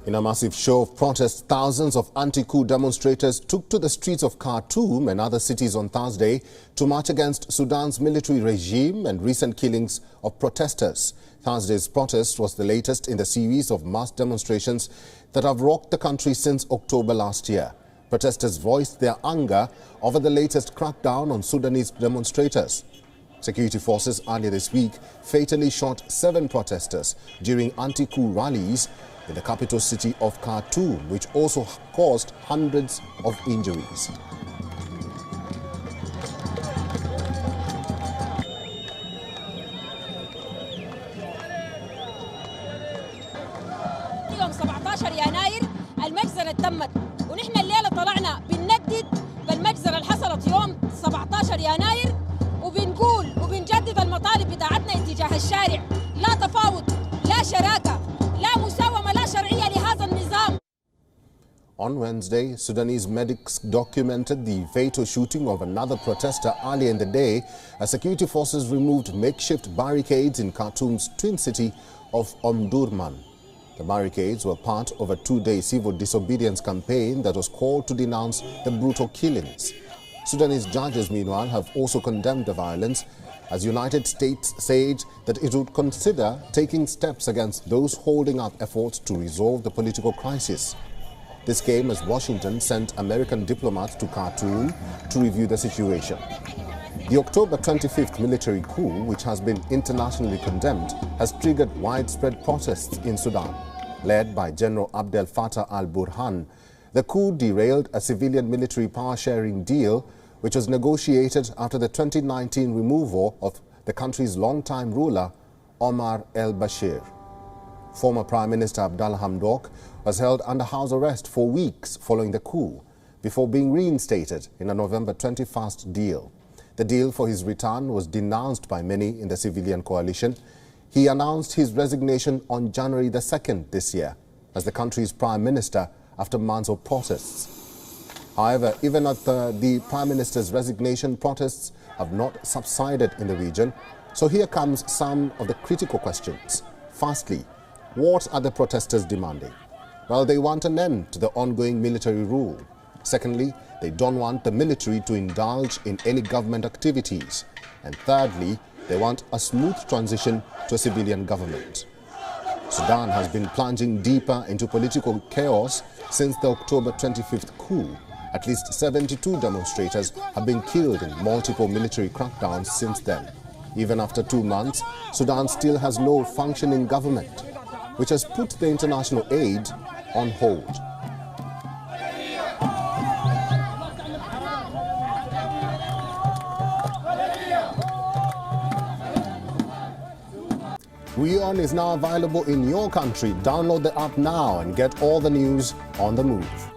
In a massive show of protest, thousands of anti-coup demonstrators took to the streets of Khartoum and other cities on Thursday to march against Sudan's military regime and recent killings of protesters. Thursday's protest was the latest in the series of mass demonstrations that have rocked the country since October last year. Protesters voiced their anger over the latest crackdown on Sudanese demonstrators. Security forces earlier this week fatally shot 7 protesters during anti-coup rallies in the capital city of Khartoum, which also caused hundreds of injuries. يوم 17 يناير المجزرة تمت ونحن الليلة طلعنا بنندد بالمجزرة اللي حصلت يوم 17 يناير وبنقول وبنجدد المطالب بتاعتنا اتجاه الشارع. لا تفاوض، لا شراكة، لا مساومة، لا شرعية لهذا النظام. On Wednesday, Sudanese medics documented the fatal shooting of another protester earlier in the day as security forces removed makeshift barricades in Khartoum's twin city of Omdurman. The barricades were part of a 2-day civil disobedience campaign that was called to denounce the brutal killings. Sudanese judges, meanwhile, have also condemned the violence, as United States said that it would consider taking steps against those holding up efforts to resolve the political crisis. This came as Washington sent American diplomats to Khartoum to review the situation. The October 25th military coup, which has been internationally condemned, has triggered widespread protests in Sudan. Led by General Abdel Fattah al-Burhan, the coup derailed a civilian-military power-sharing deal which was negotiated after the 2019 removal of the country's longtime ruler, Omar el-Bashir. Former Prime Minister Abdallah Hamdok was held under house arrest for weeks following the coup, before being reinstated in a November 21st deal. The deal for his return was denounced by many in the civilian coalition. He announced his resignation on January the 2nd this year as the country's Prime Minister after months of protests. However, even after the Prime Minister's resignation, protests have not subsided in the region. So here comes some of the critical questions. Firstly, what are the protesters demanding? Well, they want an end to the ongoing military rule. Secondly, they don't want the military to indulge in any government activities. And thirdly, they want a smooth transition to a civilian government. Sudan has been plunging deeper into political chaos since the October 25th coup. At least 72 demonstrators have been killed in multiple military crackdowns since then. Even after 2 months, Sudan still has no functioning government, which has put the international aid on hold. WION is now available in your country. Download the app now and get all the news on the move.